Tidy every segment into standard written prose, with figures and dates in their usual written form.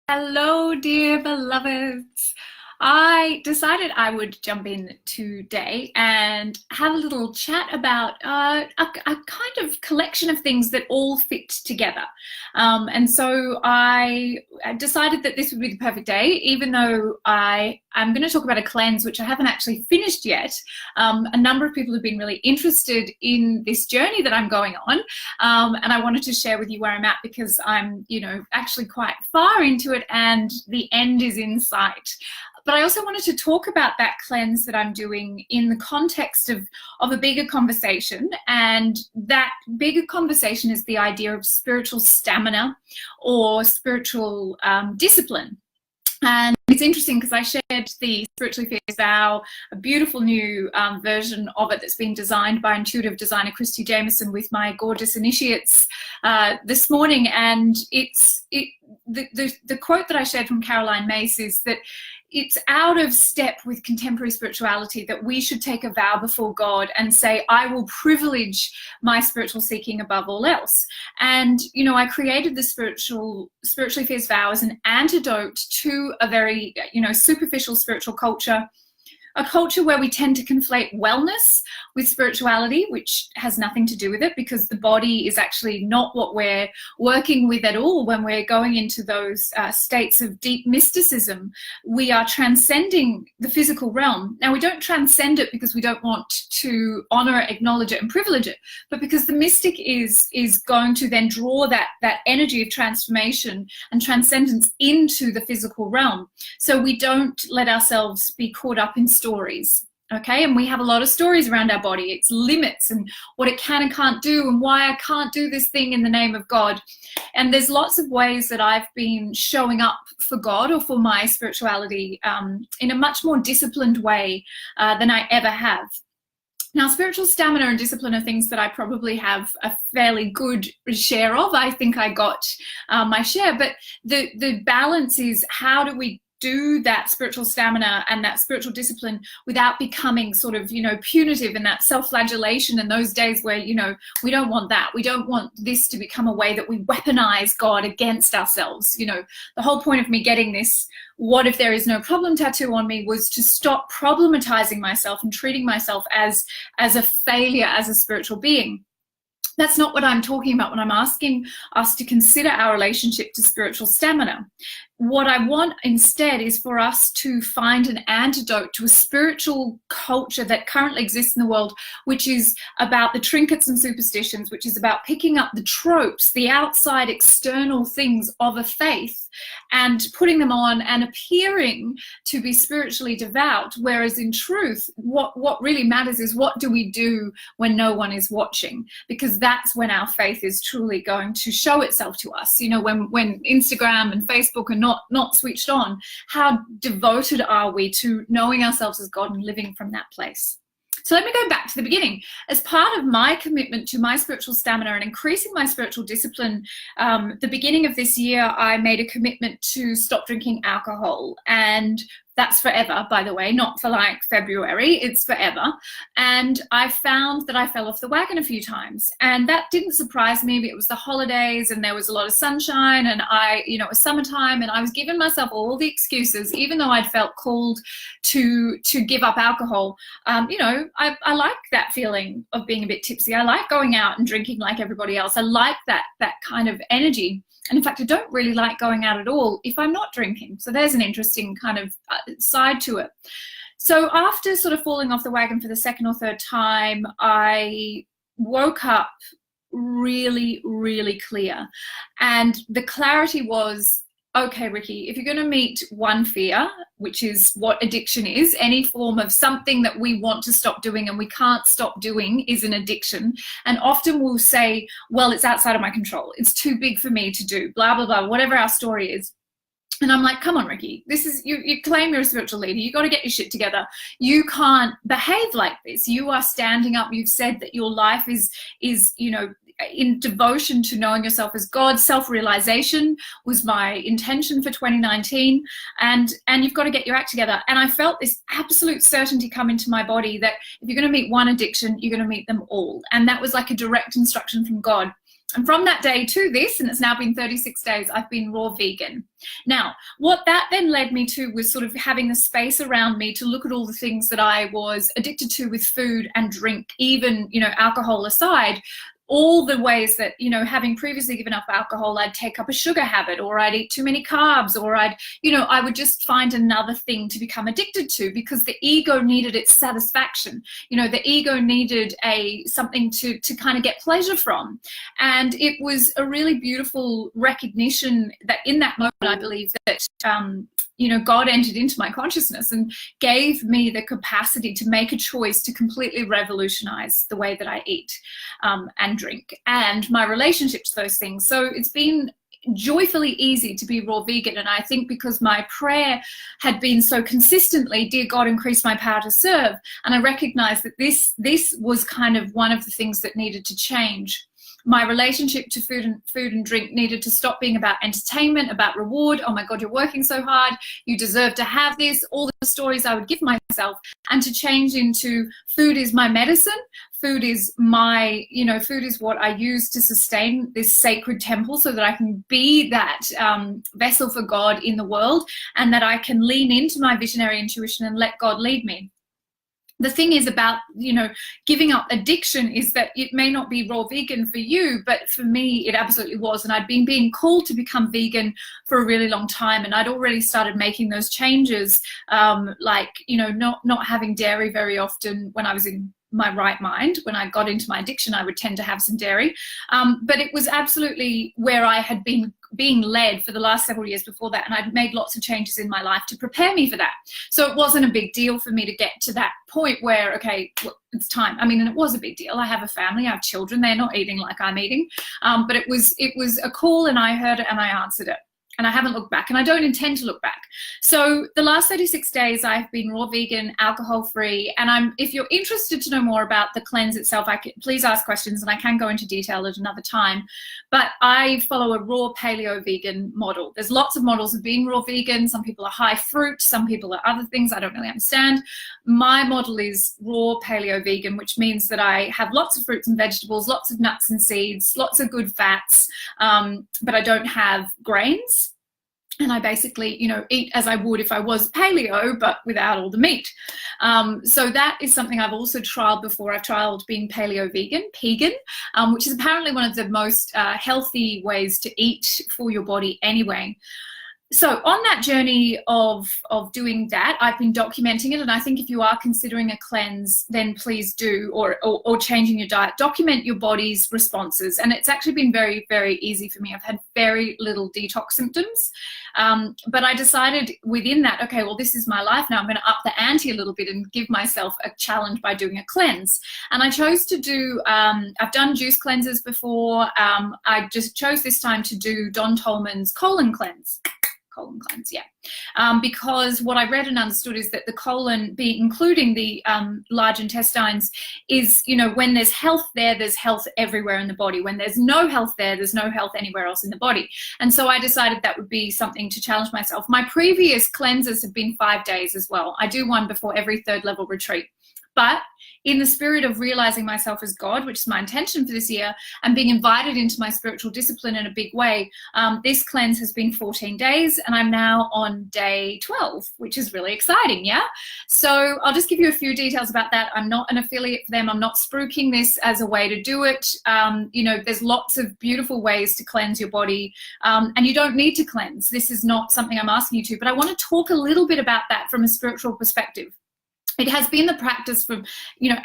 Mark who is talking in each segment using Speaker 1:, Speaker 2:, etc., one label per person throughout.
Speaker 1: Hello, dear beloveds. I decided I would jump in today and have a little chat about a kind of collection of things that all fit together. And so I decided that this would be the perfect day, even though I'm going to talk about a cleanse, which I haven't actually finished yet. A number of people have been really interested in this journey that I'm going on. And I wanted to share with you where I'm at because I'm, actually quite far into it and the end is in sight. But I also wanted to talk about that cleanse that I'm doing in the context of a bigger conversation. And that bigger conversation is the idea of spiritual stamina or spiritual discipline. And it's interesting because I shared the Spiritually Fierce Vow, a beautiful new version of it that's been designed by intuitive designer Christy Jameson with my gorgeous initiates this morning. And the quote that I shared from Caroline Myss is that it's out of step with contemporary spirituality that we should take a vow before God and say, I will privilege my spiritual seeking above all else. And, I created the Spiritually Fierce Vow as an antidote to a very, superficial spiritual culture, a culture where we tend to conflate wellness with spirituality, which has nothing to do with it because the body is actually not what we're working with at all when we're going into those states of deep mysticism. We are transcending the physical realm. Now, we don't transcend it because we don't want to honor it, acknowledge it, and privilege it, but because the mystic is going to then draw that energy of transformation and transcendence into the physical realm. So we don't let ourselves be caught up in stories. Okay, and we have a lot of stories around our body, its limits and what it can and can't do and why I can't do this thing in the name of God. And there's lots of ways that I've been showing up for God or for my spirituality in a much more disciplined way than I ever have. Now, spiritual stamina and discipline are things that I probably have a fairly good share of. I think I got my share, but the balance is how do we do that spiritual stamina and that spiritual discipline without becoming sort of, punitive and that self-flagellation and those days where, we don't want that. We don't want this to become a way that we weaponize God against ourselves. The whole point of me getting this "what if there is no problem" tattoo on me was to stop problematizing myself and treating myself as a failure as a spiritual being. That's not what I'm talking about when I'm asking us to consider our relationship to spiritual stamina. What I want instead is for us to find an antidote to a spiritual culture that currently exists in the world, which is about the trinkets and superstitions, which is about picking up the tropes, the outside external things of a faith and putting them on and appearing to be spiritually devout. Whereas in truth, what really matters is what do we do when no one is watching? Because that's when our faith is truly going to show itself to us. When Instagram and Facebook are not switched on, how devoted are we to knowing ourselves as God and living from that place? So let me go back to the beginning. As part of my commitment to my spiritual stamina and increasing my spiritual discipline, the beginning of this year, I made a commitment to stop drinking alcohol. And that's forever, by the way, not for like February, it's forever. And I found that I fell off the wagon a few times. And that didn't surprise me, but it was the holidays and there was a lot of sunshine and it was summertime and I was giving myself all the excuses, even though I'd felt called to give up alcohol. I like that feeling of being a bit tipsy. I like going out and drinking like everybody else. I like that kind of energy. And in fact, I don't really like going out at all if I'm not drinking. So there's an interesting kind of side to it. So after sort of falling off the wagon for the second or third time, I woke up really, really clear. And the clarity was, okay, Ricky, if you're going to meet one fear, which is what addiction is, any form of something that we want to stop doing and we can't stop doing is an addiction. And often we'll say, well, it's outside of my control. It's too big for me to do, blah, blah, blah, whatever our story is. And I'm like, come on, Ricky, this is, you claim you're a spiritual leader. You got to get your shit together. You can't behave like this. You are standing up. You've said that your life is, in devotion to knowing yourself as God. Self-realization was my intention for 2019. And you've got to get your act together. And I felt this absolute certainty come into my body that if you're going to meet one addiction, you're going to meet them all. And that was like a direct instruction from God. And from that day to this, and it's now been 36 days, I've been raw vegan. Now, what that then led me to was sort of having the space around me to look at all the things that I was addicted to with food and drink, even, alcohol aside. All the ways that, having previously given up alcohol, I'd take up a sugar habit, or I'd eat too many carbs, or I would just find another thing to become addicted to, because the ego needed its satisfaction. The ego needed something to kind of get pleasure from. And it was a really beautiful recognition that in that moment, I believe that, God entered into my consciousness and gave me the capacity to make a choice to completely revolutionize the way that I eat and drink and my relationship to those things. So it's been joyfully easy to be raw vegan. And I think because my prayer had been so consistently, dear God, increase my power to serve. And I recognized that this was kind of one of the things that needed to change. My relationship to food and drink needed to stop being about entertainment, about reward. Oh my God, you're working so hard. You deserve to have this. All the stories I would give myself, and to change into food is my medicine. Food is food is what I use to sustain this sacred temple, so that I can be that vessel for God in the world, and that I can lean into my visionary intuition and let God lead me. The thing is about, giving up addiction is that it may not be raw vegan for you, but for me, it absolutely was. And I'd been being called to become vegan for a really long time. And I'd already started making those changes, not having dairy very often when I was in my right mind. When I got into my addiction, I would tend to have some dairy. But it was absolutely where I had been being led for the last several years before that. And I'd made lots of changes in my life to prepare me for that. So it wasn't a big deal for me to get to that point where, okay, well, it's time. I mean, and it was a big deal. I have a family, I have children. They're not eating like I'm eating. But it was a call, and I heard it and I answered it. And I haven't looked back, and I don't intend to look back. So the last 36 days, I've been raw vegan, alcohol-free, and if you're interested to know more about the cleanse itself, please ask questions, and I can go into detail at another time. But I follow a raw paleo vegan model. There's lots of models of being raw vegan. Some people are high fruit, some people are other things I don't really understand. My model is raw paleo vegan, which means that I have lots of fruits and vegetables, lots of nuts and seeds, lots of good fats, but I don't have grains. And I basically, eat as I would if I was paleo, but without all the meat. So that is something I've also trialed before. I've trialed being paleo vegan, pegan, which is apparently one of the most healthy ways to eat for your body anyway. So on that journey of doing that, I've been documenting it. And I think if you are considering a cleanse, then please do, or changing your diet, document your body's responses. And it's actually been very, very easy for me. I've had very little detox symptoms. But I decided within that, okay, well, this is my life now. I'm going to up the ante a little bit and give myself a challenge by doing a cleanse. And I chose to do, I've done juice cleanses before. I just chose this time to do Don Tolman's colon cleanse. Colon cleanse, yeah. Because what I read and understood is that the colon, including the large intestines, is, when there's health there, there's health everywhere in the body. When there's no health there, there's no health anywhere else in the body. And so I decided that would be something to challenge myself. My previous cleanses have been 5 days as well. I do one before every third level retreat. But in the spirit of realizing myself as God, which is my intention for this year, and being invited into my spiritual discipline in a big way, this cleanse has been 14 days, and I'm now on day 12, which is really exciting, yeah? So I'll just give you a few details about that. I'm not an affiliate for them. I'm not spruiking this as a way to do it. There's lots of beautiful ways to cleanse your body, and you don't need to cleanse. This is not something I'm asking you to, but I want to talk a little bit about that from a spiritual perspective. It has been the practice from,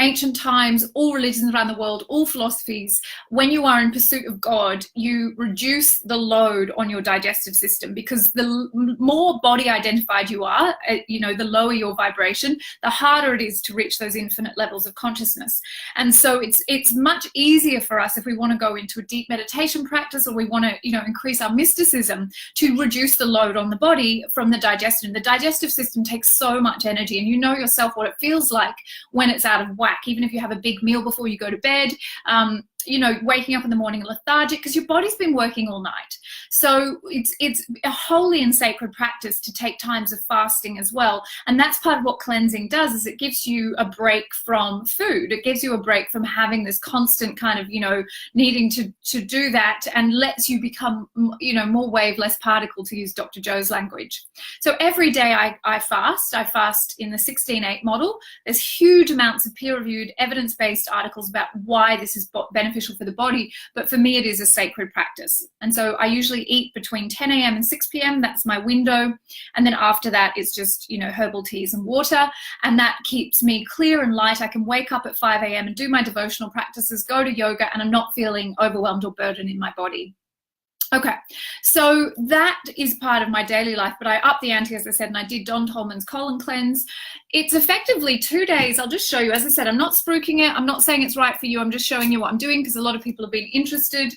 Speaker 1: ancient times, all religions around the world, all philosophies. When you are in pursuit of God, you reduce the load on your digestive system, because the more body identified you are, the lower your vibration, the harder it is to reach those infinite levels of consciousness. And so it's much easier for us if we want to go into a deep meditation practice, or we want to, increase our mysticism, to reduce the load on the body from the digestion. The digestive system takes so much energy, and you know yourself what it feels like when it's out of whack. Even if you have a big meal before you go to bed, waking up in the morning lethargic because your body's been working all night. So it's a holy and sacred practice to take times of fasting as well. And that's part of what cleansing does, is it gives you a break from food. It gives you a break from having this constant kind of, needing to do that, and lets you become, more wave, less particle, to use Dr. Joe's language. So every day I fast. I fast in the 16-8 model. There's huge amounts of peer-reviewed, evidence-based articles about why this is beneficial for the body. But for me, it is a sacred practice. And so I usually eat between 10 a.m. and 6 p.m. That's my window. And then after that, it's just, herbal teas and water. And that keeps me clear and light. I can wake up at 5 a.m. and do my devotional practices, go to yoga, and I'm not feeling overwhelmed or burdened in my body. Okay, so that is part of my daily life, but I upped the ante, as I said, and I did Don Tolman's colon cleanse. It's effectively 2 days. I'll just show you. As I said, I'm not spruiking it. I'm not saying it's right for you. I'm just showing you what I'm doing because a lot of people have been interested.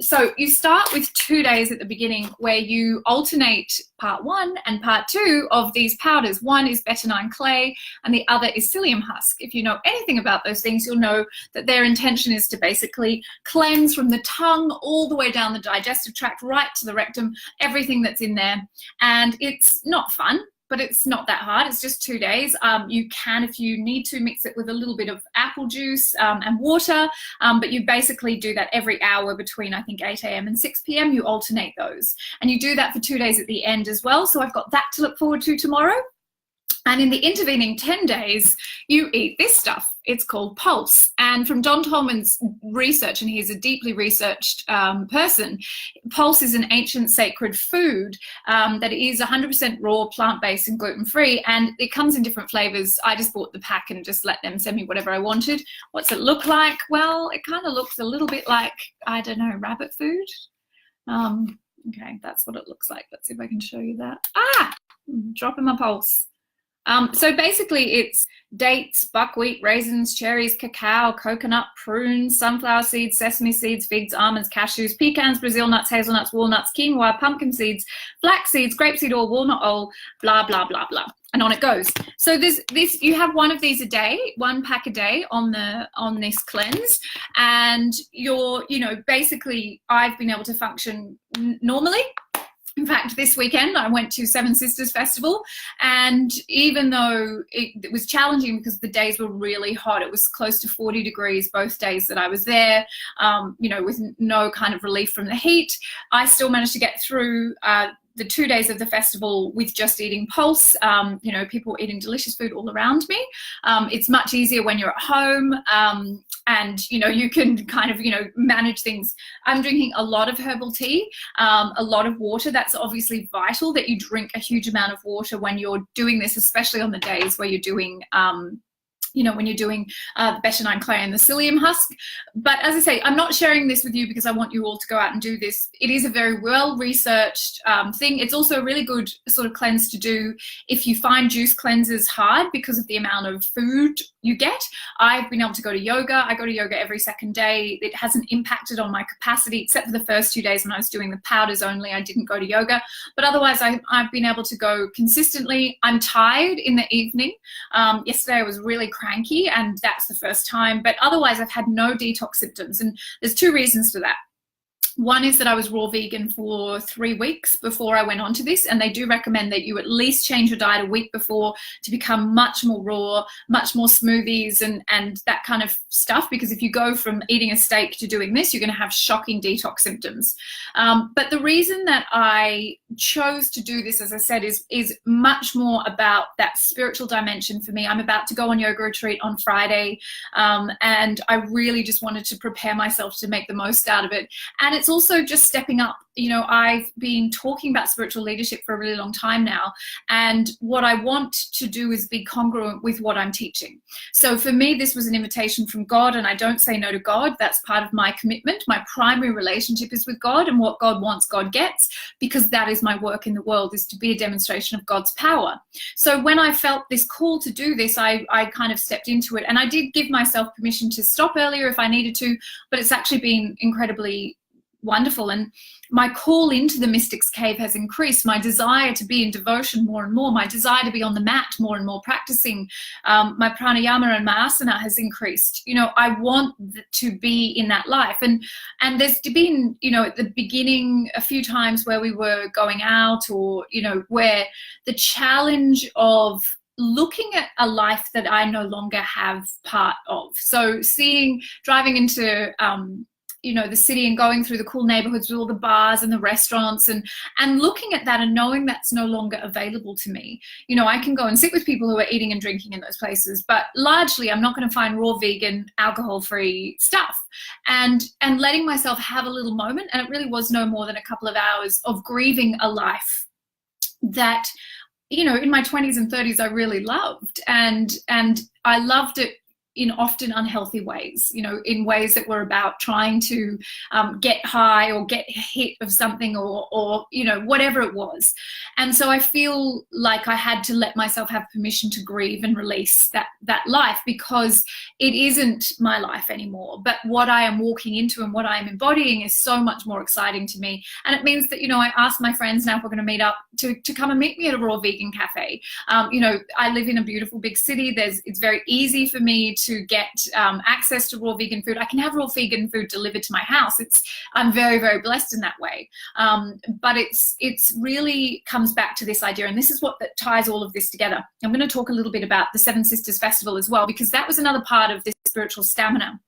Speaker 1: So you start with 2 days at the beginning where you alternate part 1 and part 2 of these powders. One is Betadine clay and the other is psyllium husk. If you know anything about those things, you'll know that their intention is to basically cleanse from the tongue all the way down the digestive tract, right to the rectum, everything that's in there. And it's not fun, but it's not that hard. It's just 2 days. You can, if you need to, mix it with a little bit of apple juice and water, but you basically do that every hour between, I think, 8 a.m. and 6 p.m. You alternate those. And you do that for 2 days at the end as well. So I've got that to look forward to tomorrow. And in the intervening 10 days, you eat this stuff. It's called Pulse. And from Don Tolman's research, and he's a deeply researched person, Pulse is an ancient sacred food that is 100% raw, plant-based and gluten-free. And it comes in different flavors. I just bought the pack and just let them send me whatever I wanted. What's it look like? Well, it kind of looks a little bit like, I don't know, rabbit food. Okay, that's what it looks like. Let's see if I can show you that. Dropping my Pulse. So basically it's dates, buckwheat, raisins, cherries, cacao, coconut, prunes, sunflower seeds, sesame seeds, figs, almonds, cashews, pecans, Brazil nuts, hazelnuts, walnuts, quinoa, pumpkin seeds, flax seeds, grapeseed oil, walnut oil, blah, blah, blah, blah. And on it goes. So you have one of these a day, 1 pack a day on this cleanse. And basically I've been able to function normally. In fact, this weekend I went to Seven Sisters Festival, and even though it was challenging because the days were really hot, it was close to 40 degrees both days that I was there, with no kind of relief from the heat, I still managed to get through the 2 days of the festival with just eating Pulse. People eating delicious food all around me. It's much easier when you're at home. And you can kind of manage things. I'm drinking a lot of herbal tea, a lot of water. That's obviously vital that you drink a huge amount of water when you're doing this, especially on the days where you're doing when you're doing the Betadine clay and the psyllium husk. But as I say, I'm not sharing this with you because I want you all to go out and do this. It is a very well-researched thing. It's also a really good sort of cleanse to do if you find juice cleanses hard because of the amount of food you get. I've been able to go to yoga. I go to yoga every second day. It hasn't impacted on my capacity, except for the first 2 days when I was doing the powders only. I didn't go to yoga. But otherwise, I've been able to go consistently. I'm tired in the evening. Yesterday, I was really cranky, and that's the first time. But otherwise, I've had no detox symptoms. And there's 2 reasons for that. One is that I was raw vegan for 3 weeks before I went on to this, and they do recommend that you at least change your diet a week before to become much more raw, much more smoothies and that kind of stuff, because if you go from eating a steak to doing this, you're going to have shocking detox symptoms. But the reason that I chose to do this, as I said, is much more about that spiritual dimension for me. I'm about to go on yoga retreat on Friday, and I really just wanted to prepare myself to make the most out of it. And it's also just stepping up. I've been talking about spiritual leadership for a really long time now, and what I want to do is be congruent with what I'm teaching. So for me, this was an invitation from God, and I don't say no to God. That's part of my commitment. My primary relationship is with God, and what God wants, God gets, because that is my work in the world, is to be a demonstration of God's power. So when I felt this call to do this, I kind of stepped into it, and I did give myself permission to stop earlier if I needed to, but it's actually been incredibly wonderful. And my call into the Mystics Cave has increased. My desire to be in devotion more and more, my desire to be on the mat more and more, practicing my pranayama and my asana has increased. You know, I want to be in that life. And there's been, you know, at the beginning a few times where we were going out, or, you know, where the challenge of looking at a life that I no longer have part of. So driving into, you know, the city and going through the cool neighborhoods with all the bars and the restaurants, and looking at that and knowing that's no longer available to me. You know, I can go and sit with people who are eating and drinking in those places, but largely I'm not going to find raw vegan, alcohol-free stuff. And letting myself have a little moment, and it really was no more than a couple of hours of grieving a life that, you know, in my 20s and 30s, I really loved. And I loved it in often unhealthy ways, you know, in ways that were about trying to get high or get hit of something, or, you know, whatever it was. And so I feel like I had to let myself have permission to grieve and release that life, because it isn't my life anymore. But what I am walking into and what I am embodying is so much more exciting to me. And it means that, you know, I ask my friends now if we're going to meet up to come and meet me at a raw vegan cafe. You know, I live in a beautiful big city. It's very easy for me to get access to raw vegan food. I can have raw vegan food delivered to my house. I'm very, very blessed in that way. But it's really comes back to this idea, and this is what that ties all of this together. I'm going to talk a little bit about the Seven Sisters Festival as well, because that was another part of this spiritual stamina.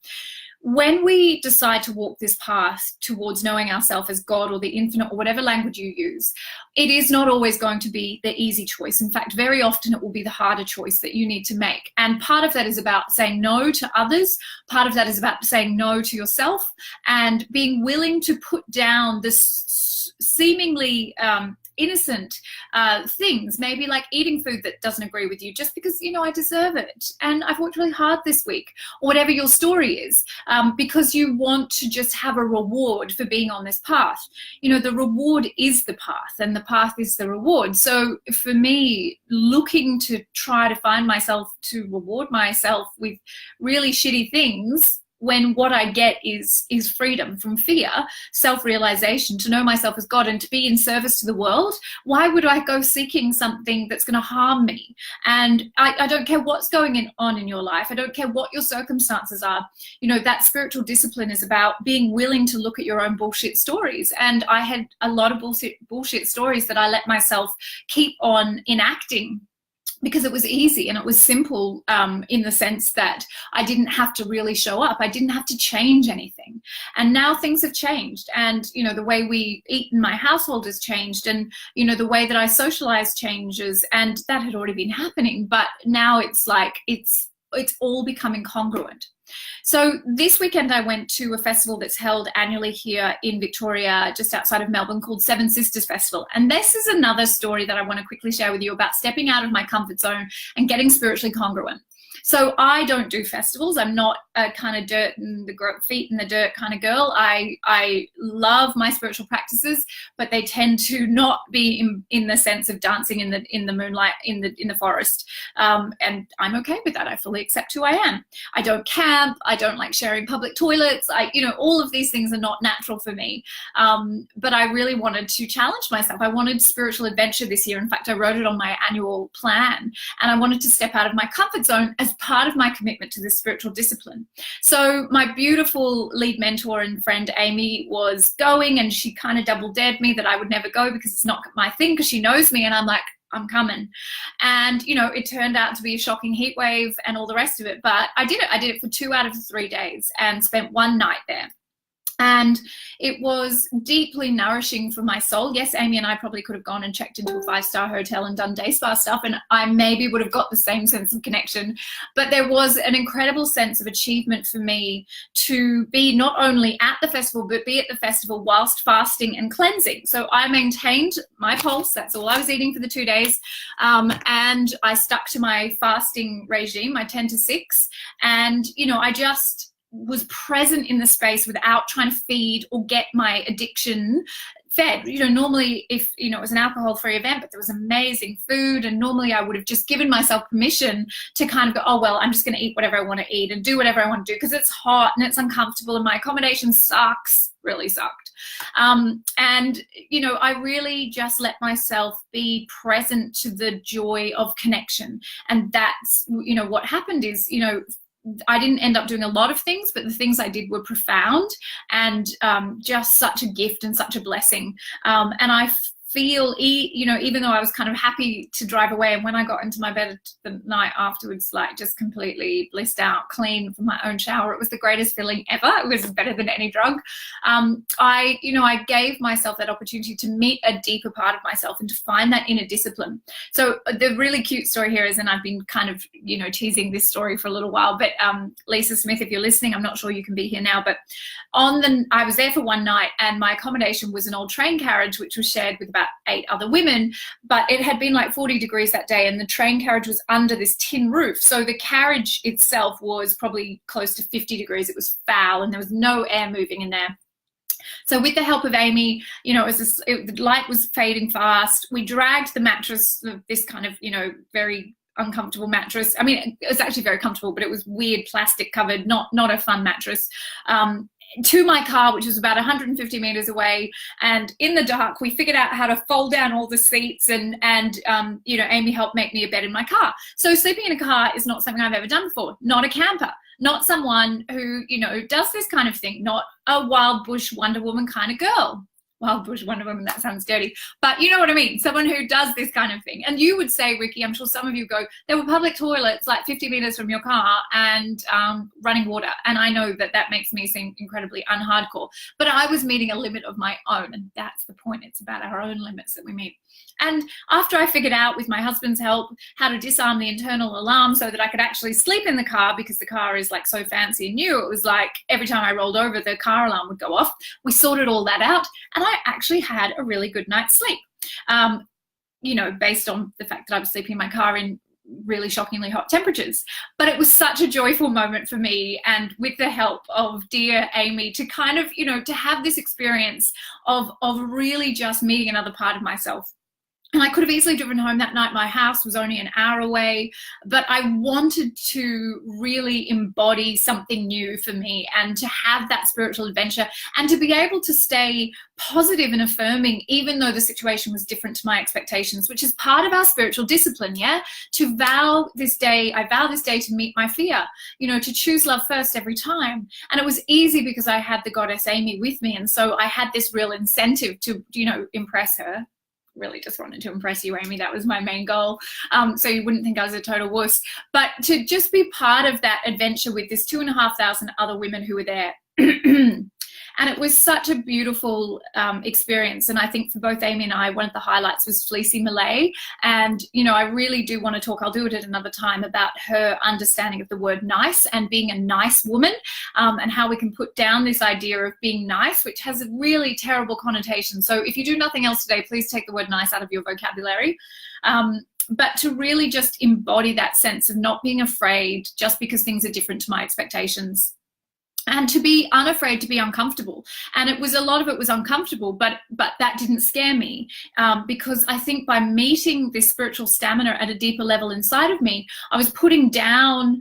Speaker 1: When we decide to walk this path towards knowing ourselves as God or the infinite, or whatever language you use, it is not always going to be the easy choice. In fact, very often it will be the harder choice that you need to make. And part of that is about saying no to others. Part of that is about saying no to yourself, and being willing to put down this seemingly innocent things, maybe like eating food that doesn't agree with you, just because, you know, I deserve it and I've worked really hard this week, or whatever your story is, because you want to just have a reward for being on this path. You know, the reward is the path, and the path is the reward. So for me, looking to try to find myself to reward myself with really shitty things, when what I get is freedom from fear, self-realization, to know myself as God and to be in service to the world, why would I go seeking something that's going to harm me? And I don't care what's going on in your life. I don't care what your circumstances are. You know, that spiritual discipline is about being willing to look at your own bullshit stories. And I had a lot of bullshit stories that I let myself keep on enacting, because it was easy and it was simple, in the sense that I didn't have to really show up. I didn't have to change anything. And now things have changed. And, you know, the way we eat in my household has changed. And, you know, the way that I socialize changes. And that had already been happening. But now it's like, it's all becoming congruent. So this weekend I went to a festival that's held annually here in Victoria, just outside of Melbourne, called Seven Sisters Festival. And this is another story that I want to quickly share with you about stepping out of my comfort zone and getting spiritually congruent. So I don't do festivals. I'm not a kind of dirt and the feet in the dirt kind of girl. I love my spiritual practices, but they tend to not be in the sense of dancing in the moonlight in the forest. And I'm okay with that. I fully accept who I am. I don't camp. I don't like sharing public toilets. You know, all of these things are not natural for me. But I really wanted to challenge myself. I wanted spiritual adventure this year. In fact, I wrote it on my annual plan, and I wanted to step out of my comfort zone as part of my commitment to this spiritual discipline. So my beautiful lead mentor and friend Amy was going, and she kind of double dared me that I would never go because it's not my thing, because she knows me, and I'm like, I'm coming. And, you know, it turned out to be a shocking heat wave and all the rest of it, but I did it. I did it for 2 out of the 3 days and spent one night there. And it was deeply nourishing for my soul. Yes, Amy and I probably could have gone and checked into a 5-star hotel and done day spa stuff, and I maybe would have got the same sense of connection. But there was an incredible sense of achievement for me to be not only at the festival, but be at the festival whilst fasting and cleansing. So I maintained my pulse. That's all I was eating for the 2 days. And I stuck to my fasting regime, my 10 to 6. And, you know, I just was present in the space without trying to feed or get my addiction fed. You know, normally if, you know, it was an alcohol-free event, but there was amazing food, and normally I would have just given myself permission to kind of go, oh, well, I'm just going to eat whatever I want to eat and do whatever I want to do because it's hot and it's uncomfortable and my accommodation sucks, really sucked. And, you know, I really just let myself be present to the joy of connection. And that's, you know, what happened is, you know, I didn't end up doing a lot of things, but the things I did were profound and just such a gift and such a blessing. And I feel, you know, even though I was kind of happy to drive away, and when I got into my bed the night afterwards, like just completely blissed out, clean from my own shower, it was the greatest feeling ever. It was better than any drug. You know, I gave myself that opportunity to meet a deeper part of myself and to find that inner discipline. So the really cute story here is, and I've been kind of, you know, teasing this story for a little while, but Lisa Smith, if you're listening, I'm not sure you can be here now, but I was there for one night, and my accommodation was an old train carriage, which was shared with about 8 other women, but it had been like 40 degrees that day, and the train carriage was under this tin roof. So the carriage itself was probably close to 50 degrees. It was foul, and there was no air moving in there. So with the help of Amy, you know, the light was fading fast. We dragged the mattress, this kind of, you know, very uncomfortable mattress. I mean, it was actually very comfortable, but it was weird plastic covered, not a fun mattress, to my car, which was about 150 meters away. And in the dark, we figured out how to fold down all the seats, and you know, Amy helped make me a bed in my car. So sleeping in a car is not something I've ever done before. Not a camper, not someone who, you know, does this kind of thing, not a wild bush Wonder Woman kind of girl. Wild bush Wonder Woman, that sounds dirty, but you know what I mean, someone who does this kind of thing. And you would say, Ricky, I'm sure some of you go, there were public toilets like 50 meters from your car and running water, and I know that that makes me seem incredibly unhardcore, but I was meeting a limit of my own, and that's the point. It's about our own limits that we meet. And after I figured out, with my husband's help, how to disarm the internal alarm so that I could actually sleep in the car, because the car is like so fancy and new, it was like every time I rolled over, the car alarm would go off. We sorted all that out, and I actually had a really good night's sleep, you know, based on the fact that I was sleeping in my car in really shockingly hot temperatures. But it was such a joyful moment for me, and with the help of dear Amy, to kind of, you know, to have this experience of really just meeting another part of myself. And I could have easily driven home that night. My house was only an hour away, but I wanted to really embody something new for me, and to have that spiritual adventure, and to be able to stay positive and affirming, even though the situation was different to my expectations, which is part of our spiritual discipline, yeah? To vow this day, I vow this day to meet my fear, you know, to choose love first every time. And it was easy because I had the goddess Amy with me, and so I had this real incentive to, you know, impress her. Really just wanted to impress you, Amy. That was my main goal. So you wouldn't think I was a total wuss. But to just be part of that adventure with this 2,500 other women who were there. And it was such a beautiful experience. And I think for both Amy and I, one of the highlights was Fleecy Malay. And, you know, I really do want to talk, I'll do it at another time, about her understanding of the word nice and being a nice woman, and how we can put down this idea of being nice, which has a really terrible connotation. So if you do nothing else today, please take the word nice out of your vocabulary. But to really just embody that sense of not being afraid just because things are different to my expectations. And to be unafraid to be uncomfortable. And it was, a lot of it was uncomfortable, but that didn't scare me, because I think by meeting this spiritual stamina at a deeper level inside of me, I was putting down,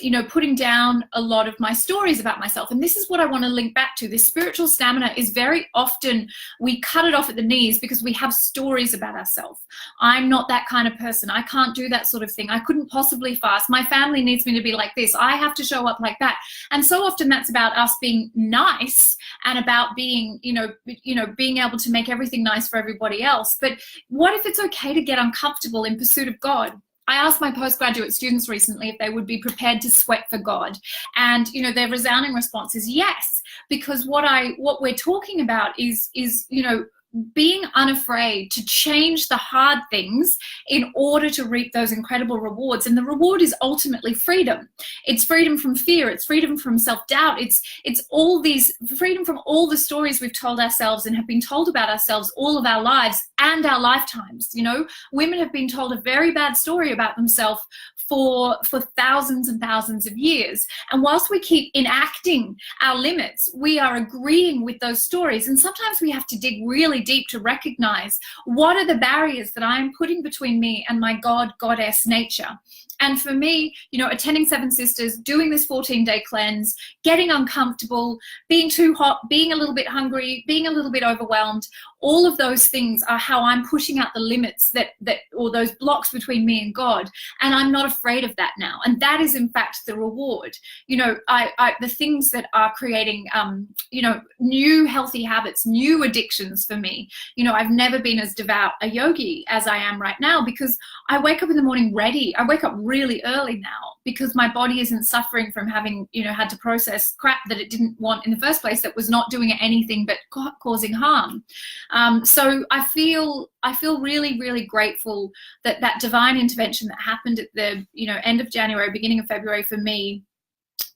Speaker 1: you know, putting down a lot of my stories about myself. And this is what I want to link back to. This spiritual stamina is very often, we cut it off at the knees because we have stories about ourselves. I'm not that kind of person. I can't do that sort of thing. I couldn't possibly fast. My family needs me to be like this. I have to show up like that. And so often that's about us being nice and about being, you know, being able to make everything nice for everybody else. But what if it's okay to get uncomfortable in pursuit of God? I asked my postgraduate students recently if they would be prepared to sweat for God. And, you know, their resounding response is yes, because what we're talking about is, you know, being unafraid to change the hard things in order to reap those incredible rewards. And the reward is ultimately freedom. It's freedom from fear. It's freedom from self-doubt. It's all these, freedom from all the stories we've told ourselves and have been told about ourselves all of our lives and our lifetimes. You know, women have been told a very bad story about themselves for thousands and thousands of years. And whilst we keep enacting our limits, we are agreeing with those stories. And sometimes we have to dig really deep to recognize what are the barriers that I'm putting between me and my God, goddess nature. And for me, you know, attending Seven Sisters, doing this 14-day cleanse, getting uncomfortable, being too hot, being a little bit hungry, being a little bit overwhelmed, all of those things are how I'm pushing out the limits or those blocks between me and God. And I'm not afraid of that now. And that is in fact the reward. You know, the things that are creating, you know, new healthy habits, new addictions for me. You know, I've never been as devout a yogi as I am right now, because I wake up in the morning ready. I wake up really early now because my body isn't suffering from having, you know, had to process crap that it didn't want in the first place, that was not doing it anything but causing harm. So I feel really, really grateful that that divine intervention that happened at the, you know, end of January, beginning of February for me,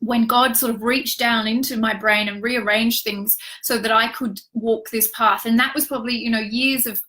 Speaker 1: when God sort of reached down into my brain and rearranged things so that I could walk this path. And that was probably, you know, years of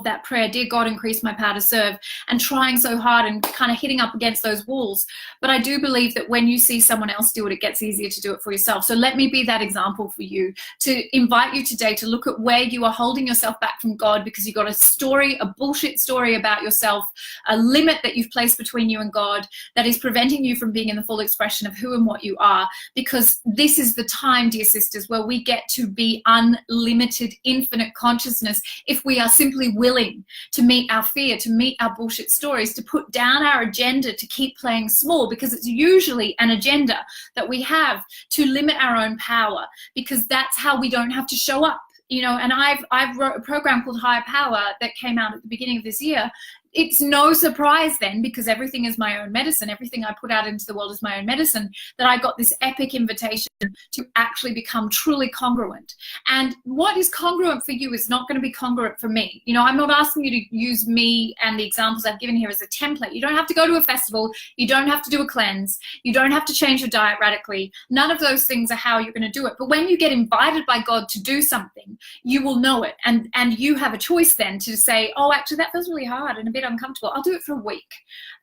Speaker 1: that prayer, dear God, increase my power to serve, and trying so hard and kind of hitting up against those walls. But I do believe that when you see someone else do it, it gets easier to do it for yourself. So let me be that example for you, to invite you today to look at where you are holding yourself back from God because you've got a story, a bullshit story about yourself, a limit that you've placed between you and God that is preventing you from being in the full expression of who and what you are. Because this is the time, dear sisters, where we get to be unlimited, infinite consciousness if we are simply willing to meet our fear, to meet our bullshit stories, to put down our agenda, to keep playing small, because it's usually an agenda that we have to limit our own power, because that's how we don't have to show up. You know, and I've wrote a program called Higher Power that came out at the beginning of this year. It's no surprise then, because everything is my own medicine, everything I put out into the world is my own medicine, that I got this epic invitation to actually become truly congruent. And what is congruent for you is not going to be congruent for me. You know, I'm not asking you to use me and the examples I've given here as a template. You don't have to go to a festival. You don't have to do a cleanse. You don't have to change your diet radically. None of those things are how you're going to do it. But when you get invited by God to do something, you will know it. And you have a choice then to say, oh, actually, that feels really hard and a bit uncomfortable. I'll do it for a week.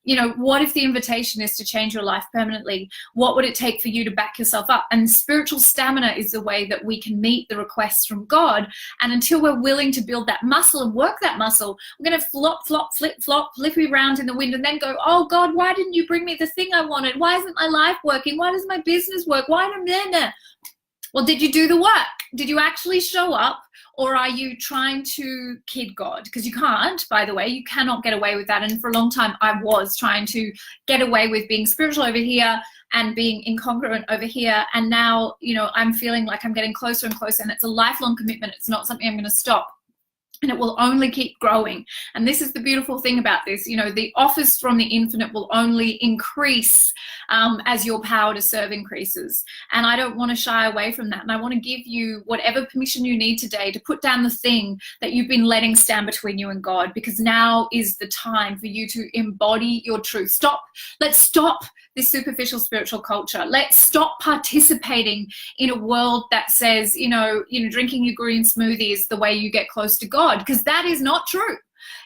Speaker 1: You know, what if the invitation is to change your life permanently? What would it take for you to back yourself up? And spiritual stamina is the way that we can meet the requests from God. And until we're willing to build that muscle and work that muscle, we're going to flop, flop, flip, flop, flippy around in the wind and then go, oh God, why didn't you bring me the thing I wanted? Why isn't my life working? Why does my business work? Why don't? Well, did you do the work? Did you actually show up? Or are you trying to kid God? Because you can't, by the way, you cannot get away with that. And for a long time, I was trying to get away with being spiritual over here and being incongruent over here. And now, you know, I'm feeling like I'm getting closer and closer, and it's a lifelong commitment. It's not something I'm going to stop. And it will only keep growing. And this is the beautiful thing about this. You know, the offers from the infinite will only increase as your power to serve increases. And I don't want to shy away from that. And I want to give you whatever permission you need today to put down the thing that you've been letting stand between you and God, because now is the time for you to embody your truth. Let's stop this superficial spiritual culture. Let's stop participating in a world that says, you know, drinking your green smoothie is the way you get close to God, because that is not true.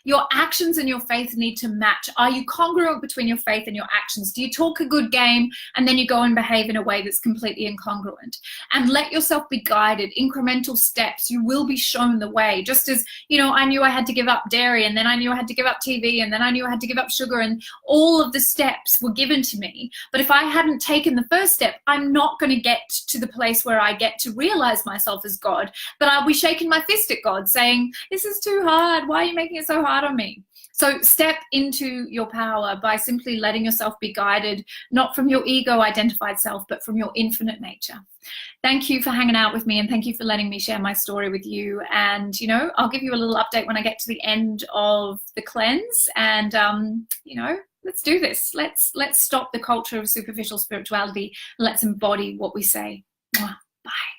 Speaker 1: Your actions and your faith need to match. Are you congruent between your faith and your actions? Do you talk a good game and then you go and behave in a way that's completely incongruent? And let yourself be guided, incremental steps. You will be shown the way. Just as, you know, I knew I had to give up dairy, and then I knew I had to give up TV, and then I knew I had to give up sugar, and all of the steps were given to me. But if I hadn't taken the first step, I'm not going to get to the place where I get to realize myself as God. But I'll be shaking my fist at God saying, this is too hard. Why are you making it so hard on me? So step into your power by simply letting yourself be guided, not from your ego identified self, but from your infinite nature. Thank you for hanging out with me, and thank you for letting me share my story with you. And, you know, I'll give you a little update when I get to the end of the cleanse. And, you know, let's do this. Let's stop the culture of superficial spirituality. Let's embody what we say. Mwah. Bye.